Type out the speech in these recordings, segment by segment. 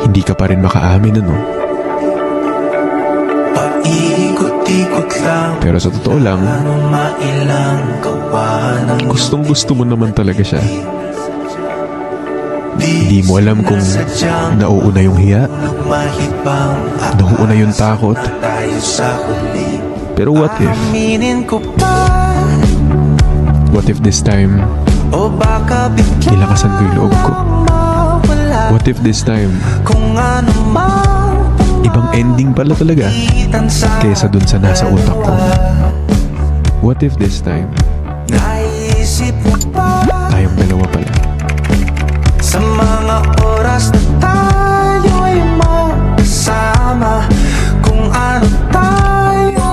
hindi ka pa rin makaamin, ano? Paikot-ikot lang, Pero sa totoo lang, ano mailang gawa ng gustong gusto mo naman talaga siya. Hindi mo alam kung nauuna yung hiya, lumahibang nauuna yung takot. tayo sa huli. Pero what if? Aminin ko pa What if this time, o baka bigla nilakasan ko yung loob ko? mawala What if this time, kung ano man ibang ending pala talaga itan sa kaysa dun sa nasa utak ko? What if this time, naisip mo pa tayong dalawa pala? sa mga oras na tayo ay magkasama, kung ano tayo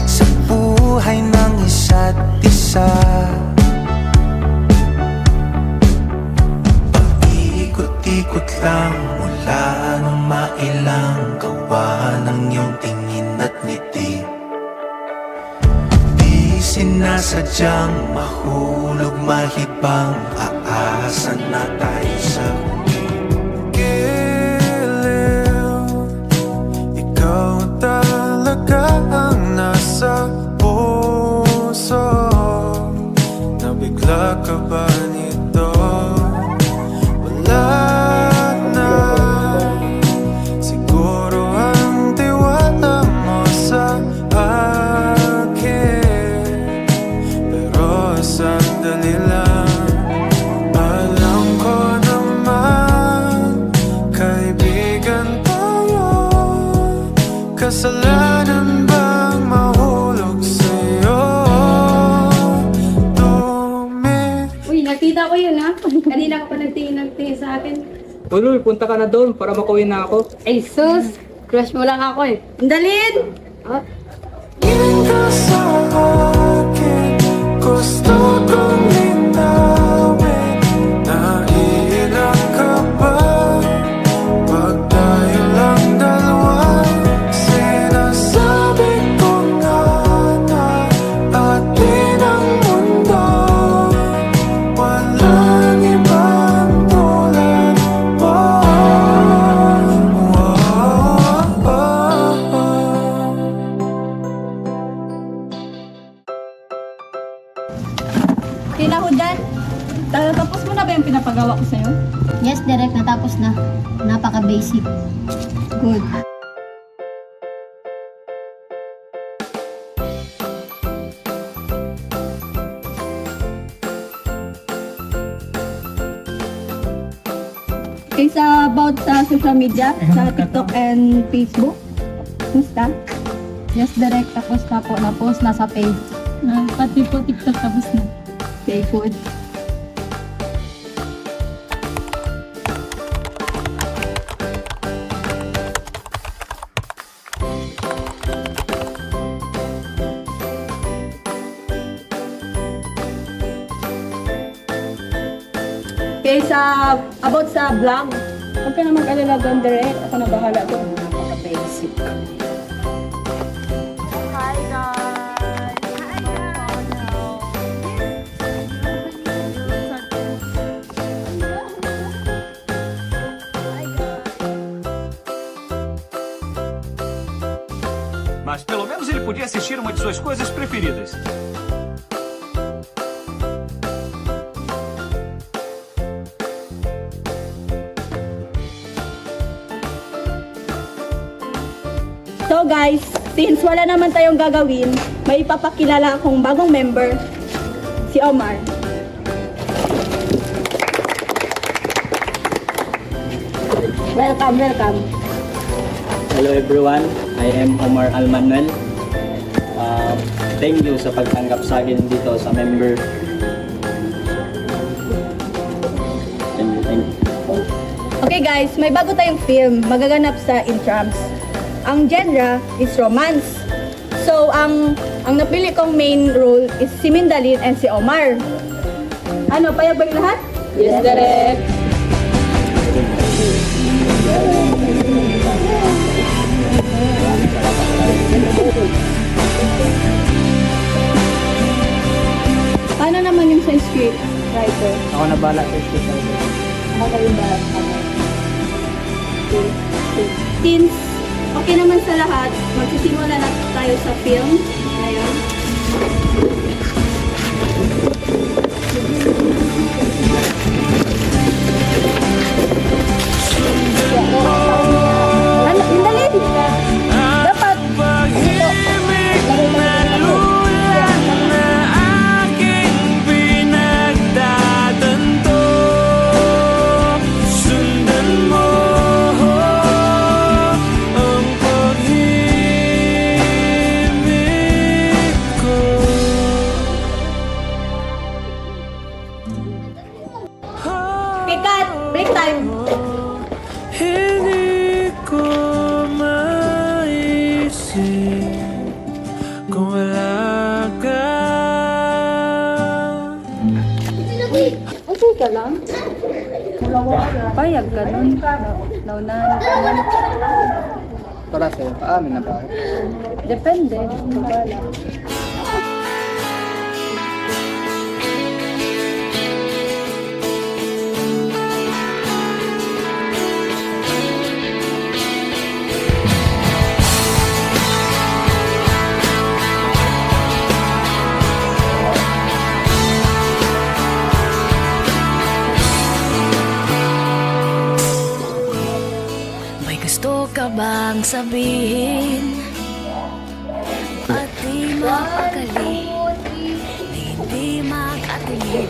sa buhay ng isa't isa. Paikot-ikot lang mula nung mailang gawa ng iyong tingin at ngiti. Di sinasadyang mahulog, mahibang, aasa na tayo sa huli. Giliw, ikaw talaga ang nasa puso. Nabigla ka ba nito? Wala na siguro ang tiwala mo sa akin, pero sandali lang. Alam ko naman, kaibigan tayo. Kasalanan bang mahulog sa'yo? Uy, nakita ko yun ha. Kanina ka pa nagtingin sa akin. Uy, punta ka na doon para makuwi na ako. Ay sus, crush mo lang ako eh. Dalin! Ah, Tingin ka sa akin, gusto kong linawin. Naiilang ka ba pag tayo lang dalawa? Sinasabi ko nga na atin ang mundo, walang ibang tulad mo. Kinahudan, tapos mo na ba yung pinapagawa ko sa'yo? Yes, direct, natapos na. Napaka-basic. Good. Okay, about sa social media, sa TikTok and Facebook, Insta? Yes, direct, tapos na po. Na-post na sa page. Pati po TikTok tapos na. Okay, good. Okay, about sa vlog, huwag ka na mag-alala doon, direct. Ako na bahala doon. Napaka-basic. Mas pelo menos ele podia assistir uma de suas coisas preferidas. So guys, since wala naman tayong gagawin, may ipapakilala akong bagong member, si Omar. Welcome, welcome. Hello everyone, I am Omar Almanuel. Thank you sa pagtanggap sa akin dito sa member. Thank you. Okay guys, may bago tayong film, magaganap sa Intrams. Ang genre is romance. So, ang napili kong main role is si Mindalin and si Omar. Ano, payag ba yung lahat? Yes, direct. Paano naman yung sa script writer? Ako na bala sa script writer. Ako yung ba? Since okay naman sa lahat, magsisimula na tayo sa film. Ngayon. Ano, Mindalin! Dapat, pikat! Break time! Hindi ko maisip kung wala ka. Okay ka lang? Payag ka nun. Naunahan ka nun. Para sa'yo, paamin na ba ako? Depende. Wala. May gusto ka bang sabihin? At di mapakali, hindi makatingin.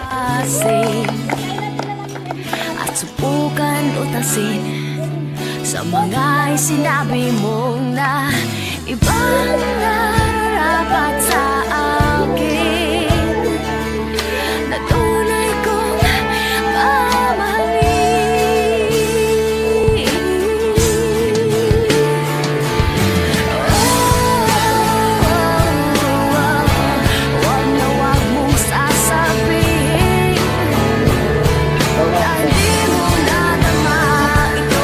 Asin at subukan utasin sa mga sinabi mong na ibang nararapat sa akin na tunay kong mamahalin. Wag na wag mong sasabihin na di mo nadama ito.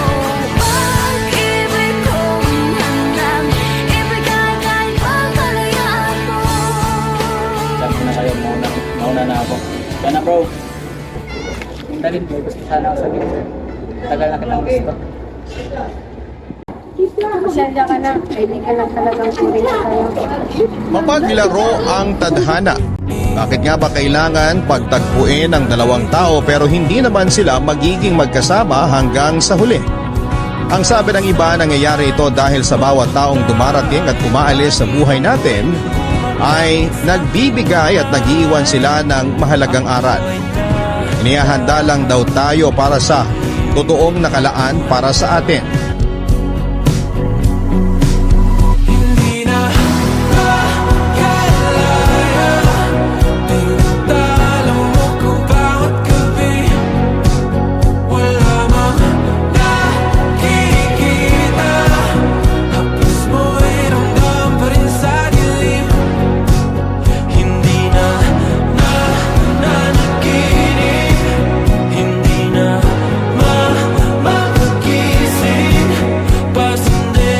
Pag-ibig kong handang ibigay kahit pagkalayaan mo. Saan na kayo? Mauna na ako. Sana bro. Mindalin, may gusto sana ako sabihin sa'yo. Tagal na kitang gusto. Pasensya ka na. Hindi ka lang talagang suri sa tayo. Mapaglaro ang tadhana. Bakit nga ba kailangan pagtagpuin ang dalawang tao pero hindi naman sila magiging magkasama hanggang sa huli? Ang sabi ng iba, nangyayari ito dahil sa bawat taong dumarating at umaalis sa buhay natin ay nagbibigay at nag-iwan sila ng mahalagang aral. Inihahanda lang daw tayo para sa totoong nakalaan para sa atin. Hindi na makalaya. Tinatalo mo ko bawat gabi. Wala mang nakikita. Hapos mo ay ramdam pa rin sa dilim. Hindi na nanaginip. Hindi na makagising. Pasinde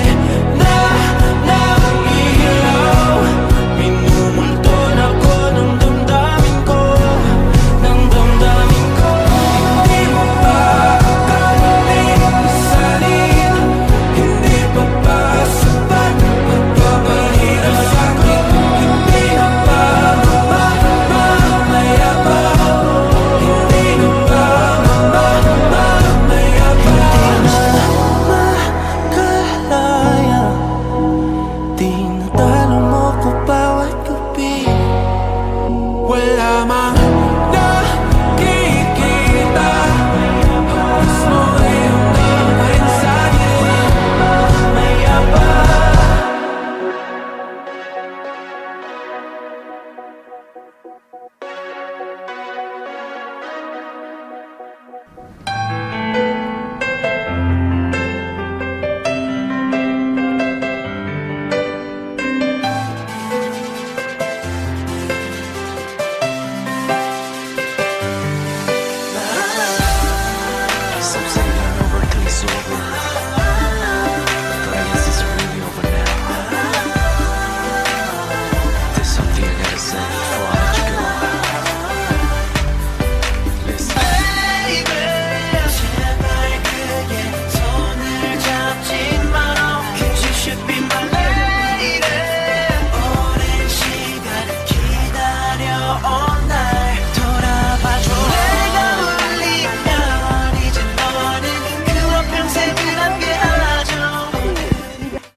na ilaw. Minumulton ako ng damdamin ko. Ng damdamin ko. Hindi mo pa kami masalin. Hindi pa ba sapat magpapahirap sa'kin? Hindi na ba mamamaya pa? Hindi na ba mamamaya pa? Makalaya. Tinatalo mo ko bawat gabi. Wala mang nakikita. Hapos mo ay hanggang pa rin sa dilim. Mamaya pa. Some say